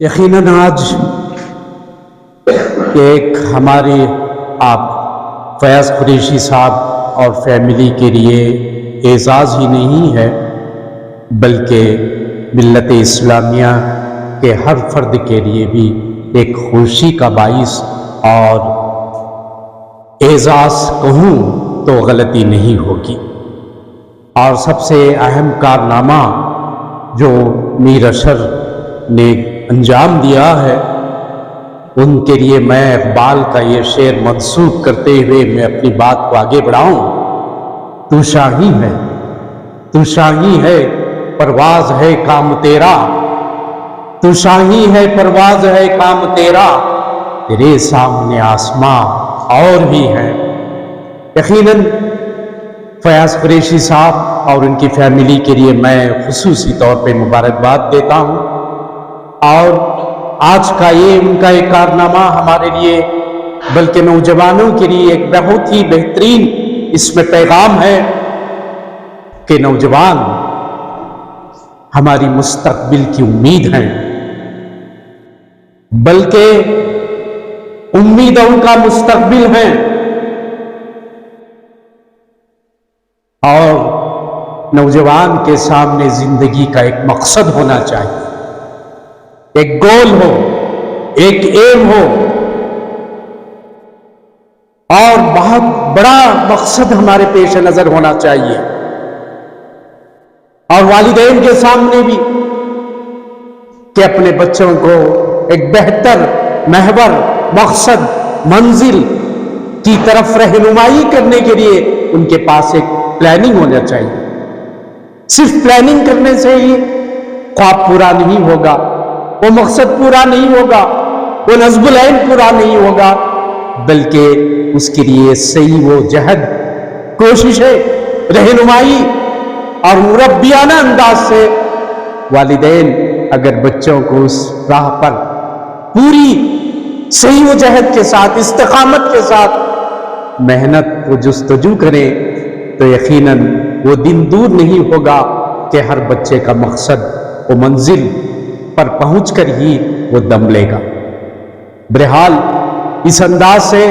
यकीनन आज एक हमारे आप फयाज़ कुरैशी साहब और फैमिली के लिए एज़ाज़ ही नहीं है, बल्कि मिल्लत इस्लामिया के हर फर्द के लिए भी एक खुशी का बाइस और एज़ाज़ कहूँ तो गलती नहीं होगी। और सबसे अहम कारनामा जो मीर अशर ने अंजाम दिया है, उनके लिए मैं इकबाल का ये शेर मंसूब करते हुए मैं अपनी बात को आगे बढ़ाऊं। तू शाही है, तू शाही है, परवाज है काम तेरा, तू शाही है, परवाज है काम तेरा, तेरे सामने आसमां और भी है। यकीनन फयाज़ कुरैशी साहब और उनकी फैमिली के लिए मैं खुसूसी तौर पे मुबारकबाद देता हूँ। और आज का ये उनका एक कारनामा हमारे लिए बल्कि नौजवानों के लिए एक बहुत ही बेहतरीन इसमें पैगाम है कि नौजवान हमारी मुस्तकबिल की उम्मीद है, बल्कि उम्मीदों का मुस्तकबिल है। और नौजवान के सामने जिंदगी का एक मकसद होना चाहिए, एक गोल हो, एक एम हो, और बहुत बड़ा मकसद हमारे पेश नजर होना चाहिए। और वालिदैन के सामने भी कि अपने बच्चों को एक बेहतर महवर, मकसद, मंजिल की तरफ रहनुमाई करने के लिए उनके पास एक प्लानिंग होना चाहिए। सिर्फ प्लानिंग करने से ही ख्वाब पूरा नहीं होगा, वो मकसद पूरा नहीं होगा, वो नज़्बुल ऐन पूरा नहीं होगा, बल्कि उसके लिए सही वो जहद, कोशिशें, रहनुमाई और मुरब्बियाना अंदाज से वालिदैन अगर बच्चों को उस राह पर पूरी सही वो जहद के साथ, इस्तिकामत के साथ मेहनत वो जुस्तजू करें, तो यकीनन वो दिन दूर नहीं होगा कि हर बच्चे का मकसद, वो मंजिल पर पहुंचकर ही वो दम लेगा। बहरहाल इस अंदाज से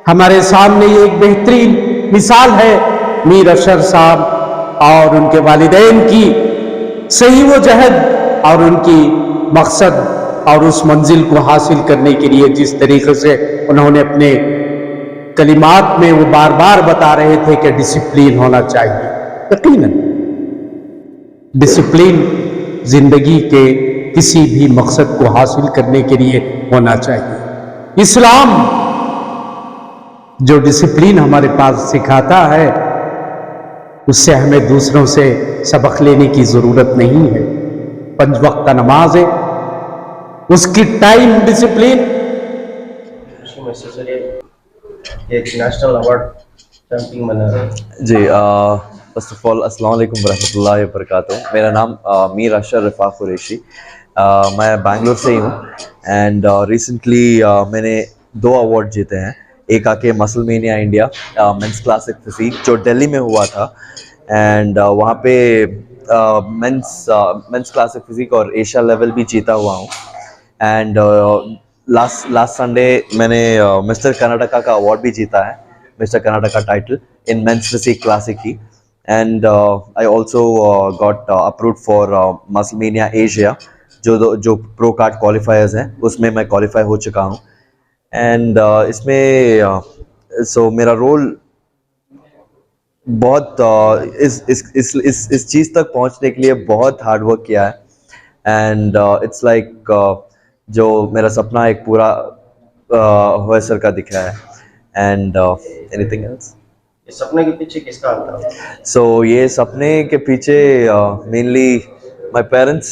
हमारे सामने ये एक बेहतरीन मिसाल है मीर अशर साहब और उनके वालिदैन की सही वो जहद और उनकी मकसद और उस मंजिल को हासिल करने के लिए जिस तरीके से उन्होंने अपने कलिमात में वो बार बार बता रहे थे कि डिसिप्लिन होना चाहिए। यकीनन डिसिप्लिन जिंदगी के किसी भी मकसद को हासिल करने के लिए होना चाहिए। इस्लाम जो डिसिप्लिन हमारे पास सिखाता है, उससे हमें दूसरों से सबक लेने की जरूरत नहीं है। 5 वक्त का नमाज है, उसकी टाइम डिसिप्लिन, एक नेशनल अवार्ड चैंपियन बना है जी। फर्स्ट ऑफ ऑल अस्सलाम वालेकुम रहमतुल्लाहि व बरकातुहू। मेरा नाम मीर अशर रिफा कुरैशी, मैं बैंगलोर से ही हूँ। एंड रिसेंटली मैंने 2 अवार्ड जीते हैं। एक आके Musclemania India men's classic physique जो दिल्ली में हुआ था, एंड वहाँ पे मेंस क्लासिक फिजिक और एशिया लेवल भी जीता हुआ हूँ। एंड लास्ट संडे मैंने मिस्टर कर्नाटका का अवार्ड भी जीता है, mister Karnataka title in men's physique classic ही। And I also got approved for Musclemania Asia, जो प्रो कार्ड क्वालिफायर्स हैं उसमें मैं क्वालिफाई हो चुका हूँ। एंड इसमें सो मेरा रोल बहुत इस चीज़ तक पहुँचने के लिए बहुत हार्ड वर्क किया है। एंड इट्स लाइक जो मेरा सपना एक पूरा होयसर का दिखा है। And anything else? इस सपने के पीछे किसका हाथ था? सो ये सपने के पीछे मेनली माय पेरेंट्स,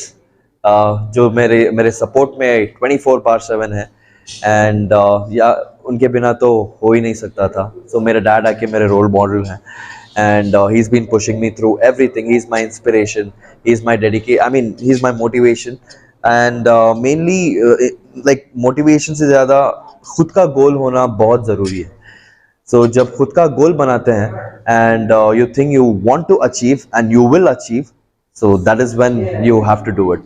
जो मेरे सपोर्ट में 24/7 है। एंड या उनके बिना तो हो ही नहीं सकता था। सो मेरे डैड आके मेरे रोल मॉडल हैं, and he's been pushing me through everything. He's my inspiration, he's my dedication, I mean he's my motivation. And mainly like motivation से ज़्यादा खुद का गोल होना बहुत ज़रूरी है। So जब खुद का गोल बनाते हैं and you think you want to achieve and you will achieve, so that is when you have to do it.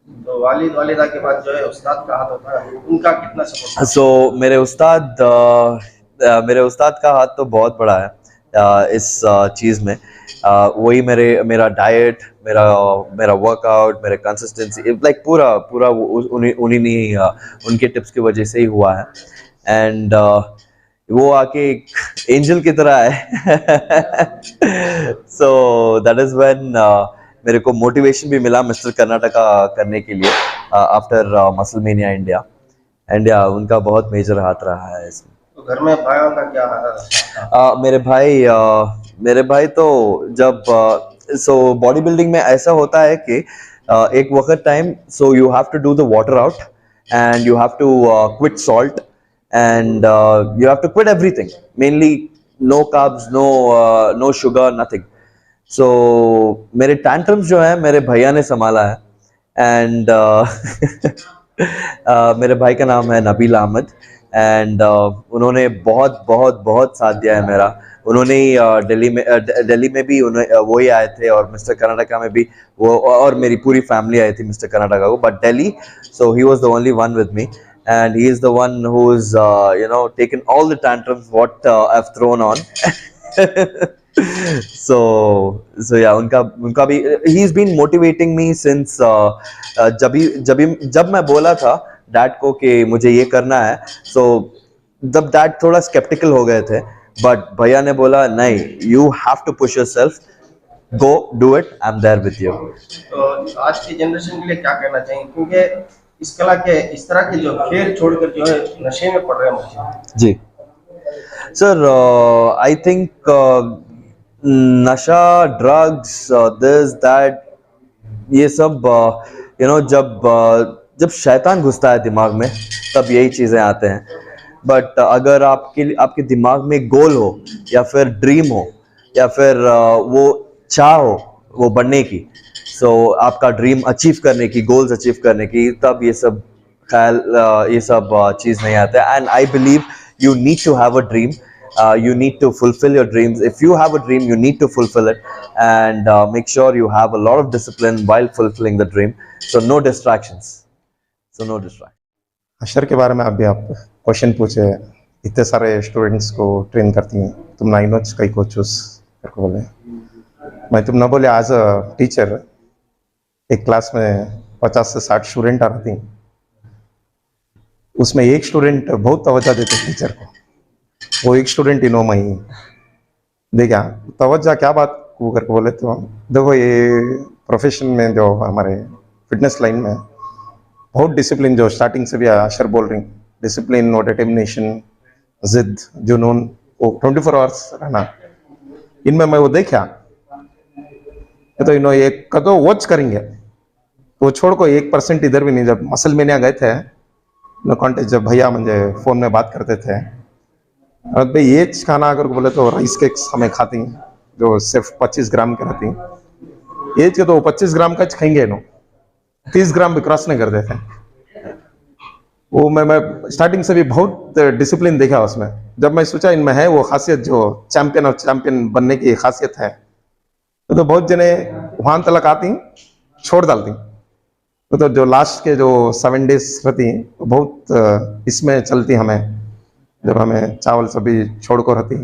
तो तो वालिद वालिदा के बाद जो है उस्ताद का हाथ होता है, उनका कितना सपोर्ट? सो मेरे उस्ताद का हाथ तो बहुत बड़ा है इस चीज़ में। वही मेरा डाइट, मेरा वर्कआउट, मेरे कंसिस्टेंसी, लाइक पूरा पूरा उन्हीं ने उनके टिप्स की वजह से ही हुआ है। एंड वो आके एक एंजल की तरह है। सो दैट इज व्हेन मेरे को मोटिवेशन भी मिला मिस्टर कर्नाटका करने के लिए आफ्टर मसलमेनिया इंडिया। एंड या उनका बहुत मेजर हाथ रहा है इसमें। तो घर में भाइयों का क्या हाल? मेरे भाई तो जब सो बॉडी बिल्डिंग में ऐसा होता है कि एक वक्त time, so you have to do the water out and you have to quit salt and you have to quit everything, mainly no carbs, no sugar, nothing. So मेरे tantrums जो है मेरे भैया ने संभाला है। एंड मेरे भाई का नाम है नबील अहमद। एंड उन्होंने बहुत बहुत बहुत साथ दिया है मेरा। उन्होंने दिल्ली में भी वो ही आए थे, और मिस्टर कर्नाटका में भी वो, और मेरी पूरी फैमिली आई थी मिस्टर कर्नाटका को, but Delhi, so he was the only one with me and he is the one who is taken all the tantrums what I have thrown on. so yeah, उनका भी he has been motivating me since जब मैं बोला था dad को कि मुझे ये करना है, so जब डैड थोड़ा स्केप्टिकल हो गए थे, बट भैया ने बोला नहीं, you have to push yourself, go do it, I'm there with you। तो आज की जनरेशन के लिए क्या कहना चाहिए, क्योंकि इस कला के इस तरह के जो खेल छोड़कर जो है नशे में पड़ रहे हैं बच्चे? जी सर, आई थिंक नशा, ड्रग्स, दिस दैट, ये सब जब शैतान घुसता है दिमाग में तब यही चीज़ें आते हैं। बट अगर आपके दिमाग में गोल हो, या फिर ड्रीम हो, या फिर वो चाह हो वो बनने की, सो आपका ड्रीम अचीव करने की, गोल्स अचीव करने की, तब ये सब ख्याल, ये सब चीज़ नहीं आता है। And I believe you need to have a dream, you need to fulfill your dreams. If you have a dream, you need to fulfill it, and make sure you have a lot of discipline while fulfilling the dream, so no distractions, अशर के बारे में अभी आप question पूछे, इतने सारे students को train करती हैं, तुम ना इनोच कई को चूज करके बोले, मैं तुम ना बोले एज अ टीचर एक क्लास में 50 से 60 स्टूडेंट आ रही, उसमें एक स्टूडेंट बहुत तवज्जो देते टीचर को, वो एक स्टूडेंट इनो में ही देखा तवज्जो क्या बात को करके बोले, तो देखो ये प्रोफेशन में जो हमारे फिटनेस लाइन में बहुत डिसिप्लिन, जो स्टार्टिंग से भी अशर बोल रही, डिसिप्लिन और डिटर्मिनेशन, जिद, जुनून, वो 24 आवर्स रहना, इनमें मैं वो देखा तो इन्हों एक का तो वॉच करेंगे, वो छोड़ को 1% इधर भी नहीं। जब मसलमेनिया गए थे कॉन्टेक्ट, जब भैया मुझे फ़ोन में बात करते थे, और भाई ये खाना अगर बोले तो राइस केक्स हमें खाती जो सिर्फ 25 ग्राम के रहती, एज के तो 25 ग्राम का खाएंगे नो, 30 ग्राम भी क्रॉस नहीं करते थे। वो मैं स्टार्टिंग से भी बहुत डिसिप्लिन देखा उसमें। जब मैं सोचा इनमें है वो खासियत जो चैंपियन ऑफ चैंपियन बनने की खासियत है, तो बहुत जने वहां तलक आती छोड़ डालती, तो जो लास्ट के जो 7 डेज रहती बहुत इसमें चलती हमें, जब हमें चावल सभी छोड़ को रहती,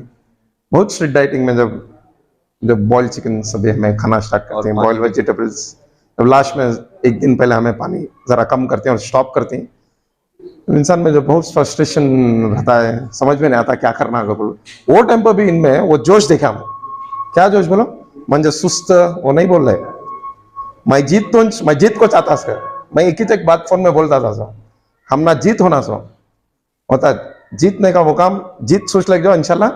बहुत स्ट्रिक्ट डाइटिंग में जब बॉयल चिकन सभी हमें खाना स्टार्ट करते हैं, बॉयल वेजिटेबल्स, जब लास्ट में एक दिन पहले हमें पानी ज़रा कम करते हैं और स्टॉप करते हैं, तो इंसान में जो बहुत फ्रस्ट्रेशन रहता है, समझ में नहीं आता क्या करना है। बोलो वो टाइम पर भी इनमें वो जोश देखा हमें, क्या जोश बोलो, मंजे सुस्त वो नहीं बोल रहे, मैं जीत को चाहता सर, मैं एक बात फोन में बोलता था सर, हम ना जीत होना सो होता, जीतने का वो काम जीत सोच लग जाओ, इंशाल्लाह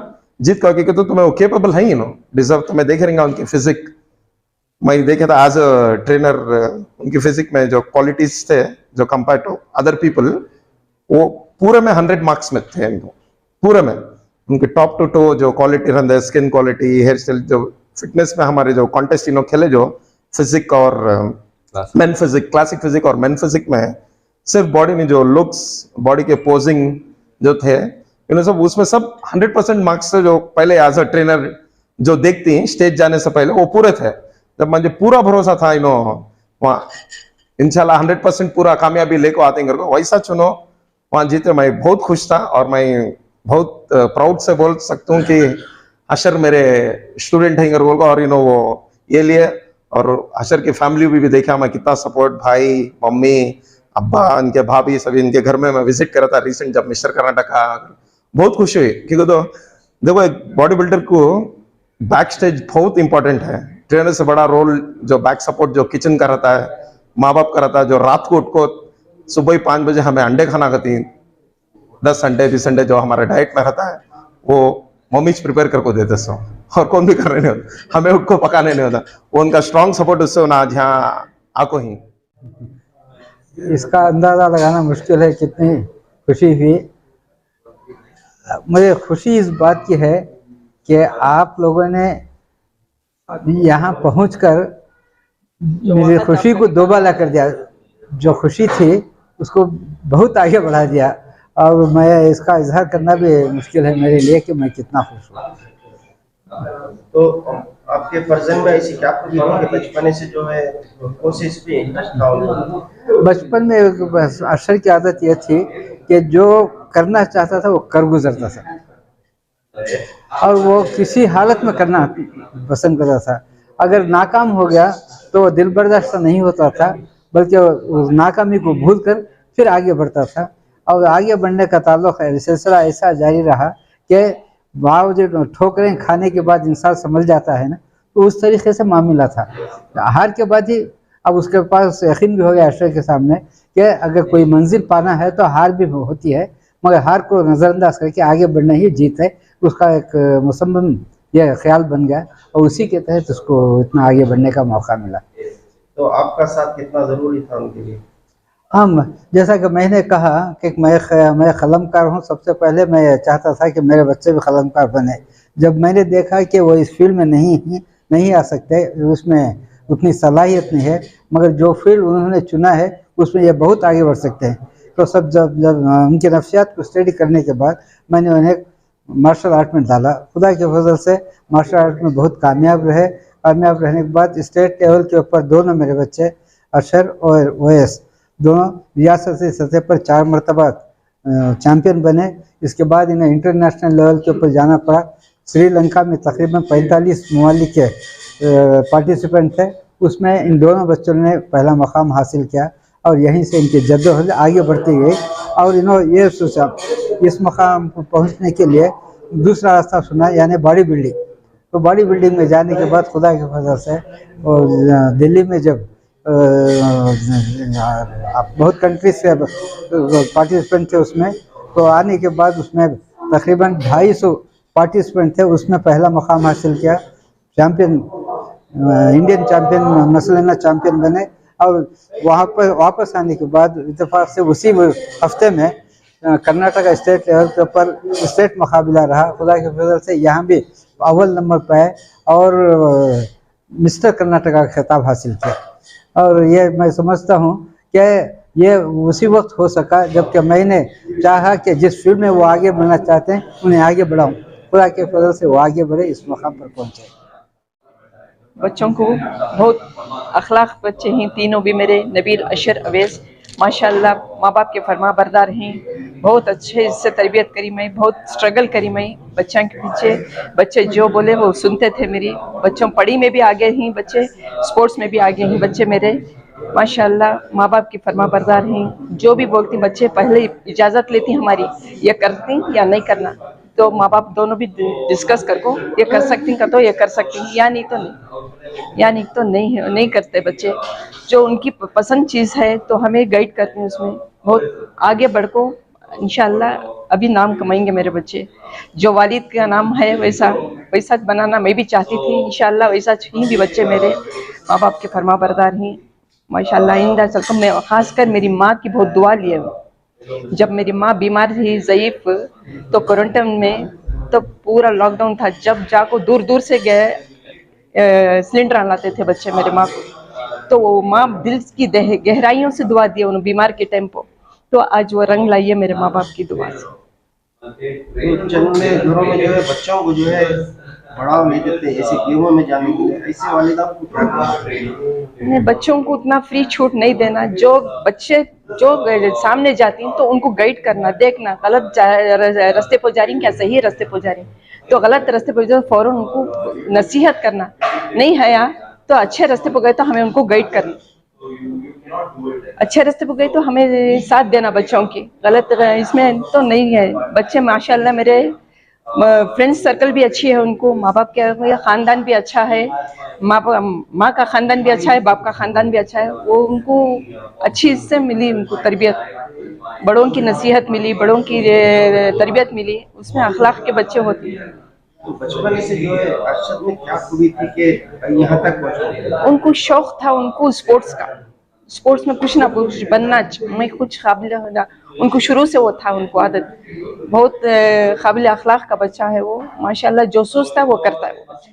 जीत का, क्योंकि तो तुम्हें वो केपेबल है ही नो, डिजर्व। तो मैं देख रहेंगे उनकी फिजिक, मैं देखा था एज अ ट्रेनर, उनकी फिजिक में जो क्वालिटीज थे जो कंपेयर टू अदर पीपल, वो पूरे में 100 मार्क्स में थे इनको, पूरे में उनके टॉप टू टो जो क्वालिटी रहते, स्किन क्वालिटी, हेयर स्टाइल, जो फिटनेस में हमारे जो कॉन्टेस्ट इन्हों खेले, जो फिजिक और मेन फिजिक, क्लासिक फिजिक और मेन फिजिक में सिर्फ बॉडी में जो लुक्स, बॉडी के पोजिंग जो थे, इन्होंने सब उसमें सब 100% मार्क्स थे, जो पहले एज अ ट्रेनर जो देखती स्टेज जाने से पहले वो पूरे थे। जब मुझे पूरा भरोसा था इन्हों वहाँ इंशाल्लाह 100% पूरा कामयाबी लेको आते हैं घर को, वैसा चुनो, वहां जीते। मैं बहुत खुश था और मैं बहुत प्राउड से बोल सकता हूँ कि अशर मेरे स्टूडेंट हैं घर को, और वो ये लिए, और अशर की फैमिली भी देखा मैं कितना सपोर्ट, भाई मम्मी अब्बा इनके भाभी सभी इनके घर में मैं विजिट करा था रिसेंट जब मिस्टर कर्नाटक का, बहुत खुशी हुई। क्योंकि तो देखो एक बॉडी बिल्डर को बैक स्टेज बहुत इंपॉर्टेंट है, ट्रेनर से बड़ा रोल जो बैक सपोर्ट जो किचन का रहता है, माँ बाप का रहता है, जो रात को उठ को सुबह ही 5 बजे हमें अंडे खाना खाती, 10 अंडे 20 अंडे जो हमारे डाइट में रहता है वो मम्मी प्रिपेयर करके देते सो, और कौन भी करने नहीं होता, हमें उनको पकाने नहीं होता, वो उनका स्ट्रॉन्ग सपोर्ट उससे ना आज यहाँ आको ही। इसका अंदाज़ा लगाना मुश्किल है कितनी खुशी हुई। मुझे खुशी इस बात की है कि आप लोगों ने यहाँ पहुँचकर मेरी खुशी को दोबारा कर दिया, जो खुशी थी उसको बहुत आगे बढ़ा दिया, और मैं इसका इजहार करना भी मुश्किल है मेरे लिए कि मैं कितना खुश हूँ। तो आपके फर्जन में ऐसी क्या खूबी थी कि बचपन से जो है कोशिश पे इंटरेस्ट था उनको? बचपन में बस अशर की आदत यह थी कि जो करना चाहता था वो कर गुजरता था, और वो किसी हालत में करना पसंद करता था। अगर नाकाम हो गया तो वो दिल बर्दाश्त नहीं होता था, बल्कि उस नाकामी को भूल कर फिर आगे बढ़ता था, और आगे बढ़ने का ताल्लुक है सिलसिला ऐसा जारी रहा कि बावजूद ठोकरें खाने के बाद इंसान समझ जाता है ना, तो उस तरीके से मामला था। हार के बाद ही अब उसके पास यकीन भी हो गया अशर के सामने कि अगर कोई मंजिल पाना है तो हार भी होती है, मगर हार को नज़रअंदाज करके आगे बढ़ना ही जीत है। उसका एक मुसम्मम यह ख्याल बन गया, और उसी के तहत उसको इतना आगे बढ़ने का मौका मिला। तो आपका साथ कितना ज़रूरी था उनके लिए? हम जैसा कि मैंने कहा कि मैं कलमकार हूँ, सबसे पहले मैं चाहता था कि मेरे बच्चे भी कलमकार बने। जब मैंने देखा कि वो इस फील्ड में नहीं आ सकते, उसमें उतनी सलाहियत नहीं है, मगर जो फील्ड उन्होंने चुना है उसमें ये बहुत आगे बढ़ सकते हैं, तो जब उनकी नफ्सियात को स्टडी करने के बाद मैंने उन्हें मार्शल आर्ट में डाला। खुदा के फजल से मार्शल आर्ट में बहुत कामयाब रहे। कामयाब रहने के बाद स्टेट लेवल के ऊपर दोनों मेरे बच्चे अशर और ओएस दोनों रियासती सतह पर 4 मरतबा चैम्पियन बने। इसके बाद इन्हें इंटरनेशनल लेवल के ऊपर जाना पड़ा। श्रीलंका में तकरीबन 45 ममालिक के पार्टिसिपेंट थे, उसमें इन दोनों बच्चों ने पहला मकाम हासिल किया, और यहीं से इनकी जद्दोजहद आगे बढ़ती गई, और इन्होंने ये सोचा इस मकाम पर पहुँचने के लिए दूसरा रास्ता सुना, यानी बॉडी बिल्डिंग। तो बॉडी बिल्डिंग में जाने के बाद खुदा के फजल से और दिल्ली में जब बहुत कंट्री से पार्टिसिपेंट थे उसमें, तो आने के बाद उसमें तकरीबन 250 पार्टिसिपेंट थे, उसमें पहला मकाम हासिल किया। चैम्पियन इंडियन चैम्पियन मसलना चैम्पियन बने, और वहाँ पर वापस आने के बाद इत्तेफाक से उसी हफ्ते में कर्नाटका स्टेट लेवल के ऊपर स्टेट मुकाबला रहा। खुदा के फजल से यहाँ भी अव्वल नंबर पर आए और मिस्टर कर्नाटका का खिताब हासिल किया। और ये मैं समझता हूँ कि ये उसी वक्त हो सका जबकि मैंने चाहा कि जिस फील्ड में वो आगे बढ़ना चाहते हैं उन्हें आगे बढ़ाऊँ। खुदा के फजल से वो आगे बढ़े, इस मकाम पर पहुँचे। बच्चों को बहुत अखलाक बच्चे हैं, तीनों भी मेरे नबील, अशर, अवैस माशाल्लाह माँ बाप के फरमा बरदार हैं। बहुत अच्छे से तरबियत करी मैं, बहुत स्ट्रगल करी मैं बच्चों के पीछे। बच्चे जो बोले वो सुनते थे मेरी। बच्चों पढ़ी में भी आगे हैं बच्चे, स्पोर्ट्स में भी आगे हैं बच्चे मेरे माशाल्लाह। माँ बाप की फरमा बरदार हैं, जो भी बोलती बच्चे पहले इजाज़त लेती हमारी, ये करती या नहीं करना, तो माँ बाप दोनों भी डिस्कस करको ये कर सकती का तो ये कर सकती, या नहीं तो नहीं, या नहीं तो नहीं करते बच्चे। जो उनकी पसंद चीज़ है तो हमें गाइड करते हैं उसमें। बहुत आगे बढ़को, इंशाल्लाह अभी नाम कमाएंगे मेरे बच्चे। जो वालिद का नाम है वैसा बनाना मैं भी चाहती थी, इंशाल्लाह वैसा ही भी बच्चे मेरे माँ बाप के फरमा बरदार हैं माशाल्लाह। आइंदा चलकर मैं खासकर मेरी माँ की बहुत दुआ लिए। जब मेरी माँ बीमार थी ज़ईफ, तो क्वारंटाइन में तो पूरा लॉकडाउन था, जब जाको दूर दूर से गए सिलेंडर लाते थे बच्चे मेरे माँ को, तो वो माँ दिल की गहराइयों से दुआ दिए उन्होंने बीमार के टाइम पर, तो आज वो रंग लाई है मेरे माँ बाप की दुआ से। तो चंद में घरों में जो है बच्चों को जो है बढ़ावा ले देते हैं ऐसी गेमों में जाने के लिए, ऐसे वालिद आपको क्या कहना है? बच्चों को उतना फ्री छूट नहीं देना। जो बच्चे जो सामने जाती हैं तो उनको गाइड करना, देखना गलत रास्ते पर जा रही हैं क्या सही रास्ते पर जा रही हैं, तो गलत रास्ते पर जो फौरन उनको नसीहत करना, नहीं है यार तो अच्छे रास्ते पर गए तो हमें उनको गाइड करना, अच्छे रास्ते पर गए तो हमें साथ देना बच्चों की, गलत इसमें तो नहीं है। बच्चे माशाल्लाह मेरे फ्रेंड्स सर्कल भी अच्छी है, उनको माँ बाप के ख़ानदान भी अच्छा है, माँ का ख़ानदान भी अच्छा है, बाप का ख़ानदान भी अच्छा है, वो उनको अच्छी इससे मिली, उनको तरबियत, बड़ों की नसीहत मिली, बड़ों की तरबियत मिली, उसमें अखलाक के बच्चे होते हैं। तो बचपन से जो है अरशद में क्या खूबी थी कि यहाँ तक पहुँचे? उनको शौक था उनको स्पोर्ट्स का, स्पोर्ट्स में कुछ ना कुछ बनना, मैं कुछ काबिल होना, उनको शुरू से वो था, उनको आदत, बहुत काबिल अखलाक का बच्चा है वो माशाल्लाह, जो सोचता है वो करता है वो बच्चा।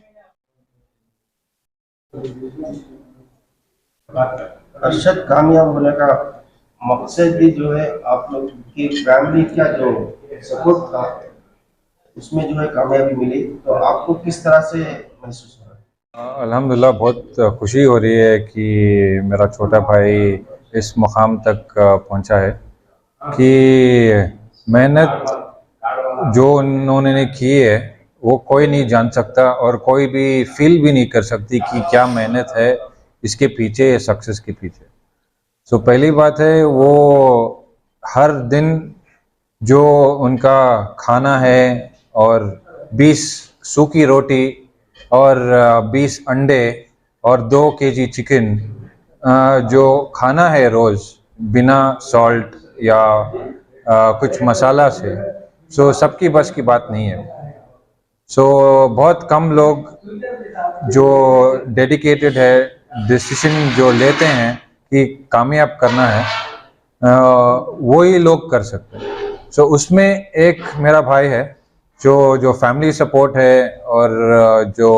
अरशद कामयाब होने का मकसद भी जो है आप लोग की फैमिली का जो सपोर्ट था उसमें जो है कामयाबी मिली, तो आपको किस तरह से महसूस हो रहा है? अल्हम्दुलिल्लाह बहुत खुशी हो रही है कि मेरा छोटा भाई इस मुकाम तक पहुंचा है, कि मेहनत जो उन्होंने की है वो कोई नहीं जान सकता और कोई भी फील भी नहीं कर सकती कि क्या मेहनत है इसके पीछे, सक्सेस के पीछे। सो पहली बात है वो हर दिन जो उनका खाना है और 20 सूखी रोटी और 20 अंडे और 2 केजी चिकन जो खाना है रोज़ बिना सॉल्ट या कुछ मसाला से, सो सबकी बस की बात नहीं है। सो बहुत कम लोग जो डेडिकेटेड है, डिसीजन जो लेते हैं कि कामयाब करना है, वही लोग कर सकते हैं। सो उसमें एक मेरा भाई है जो फैमिली सपोर्ट है और जो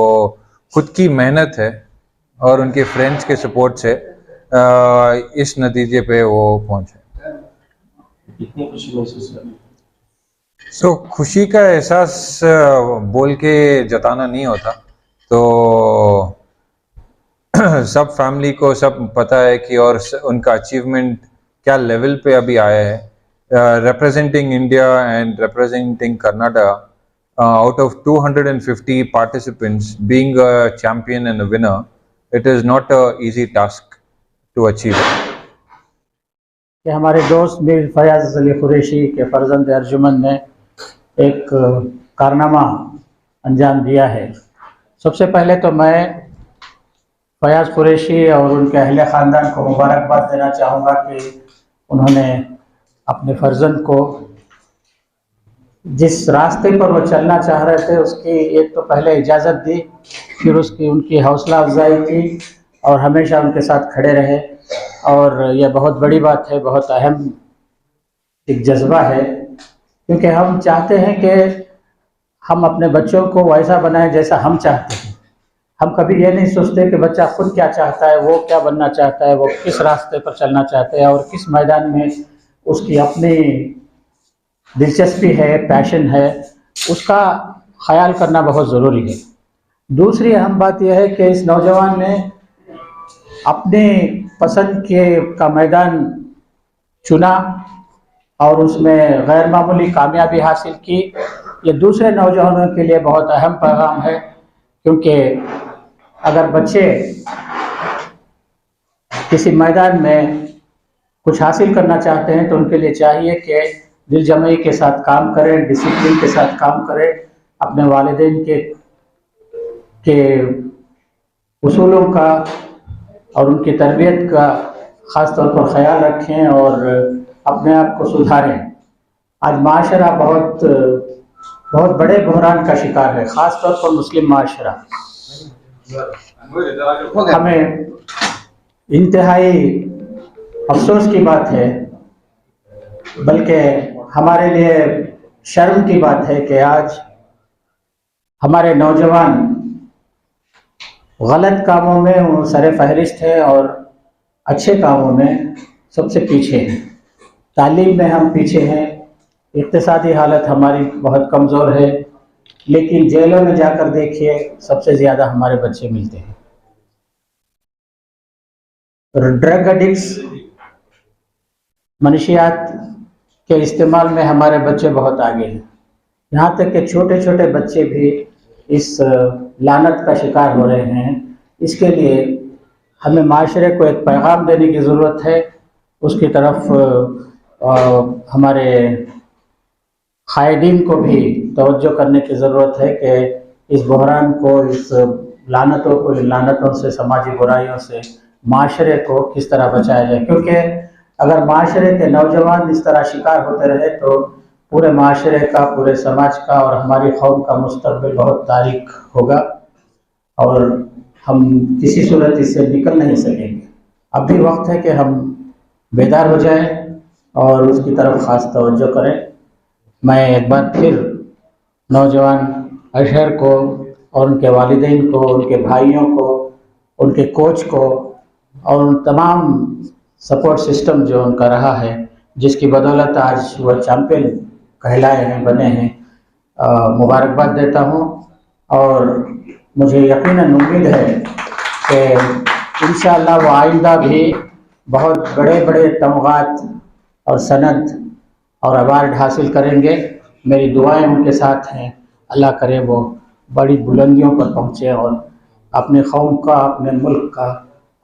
खुद की मेहनत है और उनके फ्रेंड्स के सपोर्ट से इस नतीजे पे वो पहुंचे। कितनी खुशी महसूस हो रही है? सो खुशी का एहसास बोल के जताना नहीं होता, तो सब फैमिली को सब पता है कि और उनका अचीवमेंट क्या लेवल पे अभी आया है, representing India and representing Karnataka, out of 250 participants, being a champion and a winner, it is not a easy task to achieve. कि हमारे दोस्त मीर फयाज अली कुरैशी के फर्जंद अर्जुमन ने एक कारनामा अंजाम दिया है। सबसे पहले तो मैं फयाज कुरैशी और उनके अहले ख़ानदान को मुबारकबाद देना चाहूँगा कि उन्होंने अपने फर्जंद को जिस रास्ते पर वो चलना चाह रहे थे उसकी एक तो पहले इजाज़त दी, फिर उसकी उनकी हौसला अफजाई की और हमेशा उनके साथ खड़े रहे। और यह बहुत बड़ी बात है, बहुत अहम एक जज्बा है, क्योंकि हम चाहते हैं कि हम अपने बच्चों को वैसा बनाएं जैसा हम चाहते हैं। हम कभी ये नहीं सोचते कि बच्चा खुद क्या चाहता है, वो क्या बनना चाहता है, वो किस रास्ते पर चलना चाहता है और किस मैदान में उसकी अपनी दिलचस्पी है, पैशन है, उसका ख्याल करना बहुत ज़रूरी है। दूसरी अहम बात यह है कि इस नौजवान ने अपने पसंद का मैदान चुना और उसमें गैर मामूली कामयाबी हासिल की। ये दूसरे नौजवानों के लिए बहुत अहम पैगाम है, क्योंकि अगर बच्चे किसी मैदान में कुछ हासिल करना चाहते हैं तो उनके लिए चाहिए कि दिल जमई के साथ काम करें, डिसिप्लिन के साथ काम करें, अपने वालिदैन के उसूलों का और उनकी तरबियत का ख़ास तौर पर ख्याल रखें और अपने आप को सुधारें। आज माशरा बहुत बड़े बहरान का शिकार है, ख़ास तौर पर मुस्लिम माशरा। हमें इंतहाई अफसोस की बात है, बल्कि हमारे लिए शर्म की बात है कि आज हमारे नौजवान गलत कामों में वो सरे फहरिस्त है और अच्छे कामों में सबसे पीछे हैं। तालीम में हम पीछे हैं, इक़्तिसादी हालत हमारी बहुत कमज़ोर है, लेकिन जेलों में जाकर देखिए सबसे ज़्यादा हमारे बच्चे मिलते हैं। ड्रग एडिक्ट्स, मनशियात के इस्तेमाल में हमारे बच्चे बहुत आगे हैं। यहाँ तक कि छोटे छोटे बच्चे भी इस लानत का शिकार हो रहे हैं। इसके लिए हमें माशरे को एक पैगाम देने की ज़रूरत है, उसकी तरफ हमारे कायदीन को भी तवज्जो करने की ज़रूरत है कि इस बहरान को, इस लानतों को, इन लानतों से, समाजी बुराइयों से माशरे को किस तरह बचाया जाए। क्योंकि अगर माशरे के नौजवान इस तरह शिकार होते रहे तो पूरे माशरे का, पूरे समाज का और हमारी कौम का मुस्तकबिल बहुत तारीक होगा और हम किसी सूरत इससे निकल नहीं सकेंगे। अब भी वक्त है कि हम बेदार हो जाएं और उसकी तरफ ख़ास तवज्जो करें। मैं एक बार फिर नौजवान अशहर को और उनके वालिदैन को, उनके भाइयों को, उनके कोच को और उन तमाम सपोर्ट सिस्टम जो उनका रहा है, जिसकी बदौलत आज वह चैम्पियन कहलाए हैं, बने हैं, मुबारकबाद देता हूँ। और मुझे यकीनन उम्मीद है कि इंशाअल्लाह वो आइंदा भी बहुत बड़े बड़े तमगात और सनद और अवार्ड हासिल करेंगे। मेरी दुआएं उनके साथ हैं। अल्लाह करे वो बड़ी बुलंदियों पर पहुँचे और अपने कौम का, अपने मुल्क का,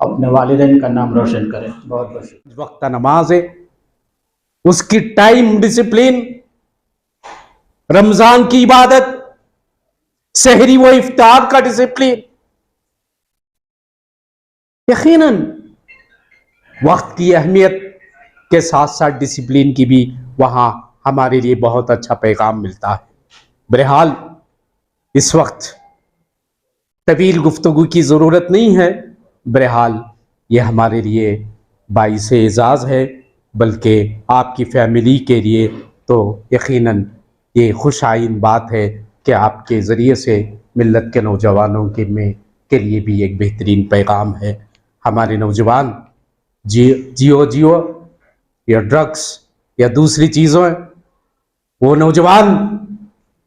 अपने वालिदैन का नाम रोशन करें। बहुत बहुत शुक्रिया। वक्त नमाज है, उसकी टाइम डिसिप्लिन, रमजान की इबादत, सहरी व इफ्तार का डिसिप्लिन, यकीनन वक्त की अहमियत के साथ साथ डिसिप्लिन की भी वहां हमारे लिए बहुत अच्छा पैगाम मिलता है। बहरहाल इस वक्त तवील गुफ्तगू की ज़रूरत नहीं है। बहरहाल ये हमारे लिए बाइस एजाज़ है, बल्कि आपकी फैमिली के लिए तो यकीनन ये खुश आइन बात है कि आपके ज़रिए से मिल्लत के नौजवानों के लिए भी एक बेहतरीन पैगाम है। हमारे नौजवान जियो या ड्रग्स या दूसरी चीज़ों, वो नौजवान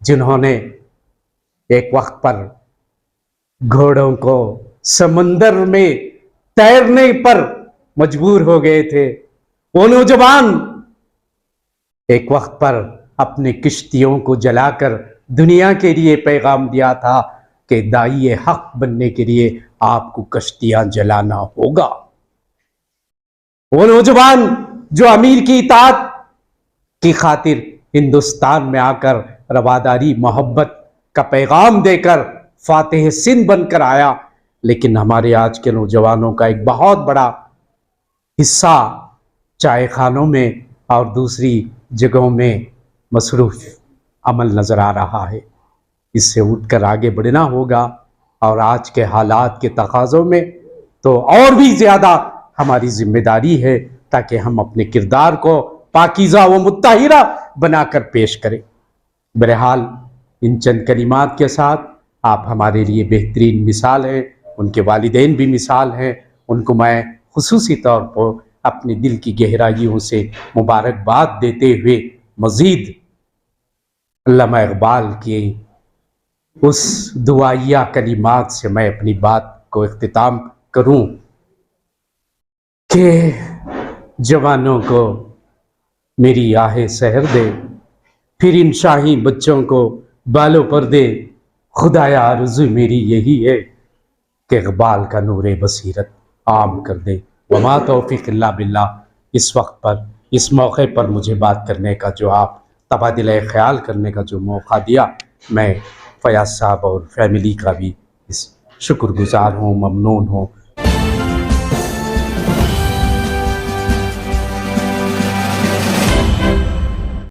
जिन्होंने एक वक्त पर घोड़ों को समंदर में तैरने पर मजबूर हो गए थे, वो नौजवान एक वक्त पर अपने किश्तियों को जलाकर दुनिया के लिए पैगाम दिया था कि दाई हक बनने के लिए आपको कश्तियां जलाना होगा। वो नौजवान जो अमीर की इताअत की खातिर हिंदुस्तान में आकर रवादारी मोहब्बत का पैगाम देकर फातिह सिंध बनकर आया, लेकिन हमारे आज के नौजवानों का एक बहुत बड़ा हिस्सा चाय खानों में और दूसरी जगहों में मसरूफ अमल नज़र आ रहा है। इससे उठकर आगे बढ़ना होगा और आज के हालात के तकाज़ों में तो और भी ज़्यादा हमारी जिम्मेदारी है ताकि हम अपने किरदार को पाकीज़ा व मुत्तहिरा बनाकर पेश करें। बहरहाल इन चंद कलिमात के साथ आप हमारे लिए बेहतरीन मिसाल हैं, उनके वालिदैन भी मिसाल हैं। उनको मैं खुसूसी तौर पर अपने दिल की गहराइयों से मुबारकबाद देते हुए मज़ीद अल्लामा इक़बाल की उस दुआइया कलिमात से मैं अपनी बात को इख्तिताम करूं कि जवानों को मेरी आहें सहर दे, फिर इन शाही बच्चों को बालों पर दे। खुदाया आरज़ू मेरी यही है कि इक़बाल का नूरे बसीरत आम कर दे। वमा तौफ़ीक़ इल्ला बिल्लाह। इस वक्त पर, इस मौके पर मुझे बात करने का जो आप तबादिला ख्याल करने का जो मौका दिया, मैं फयाज़ साहब और फैमिली का भी इस शुक्रगुज़ार हूँ, ममनून हूँ।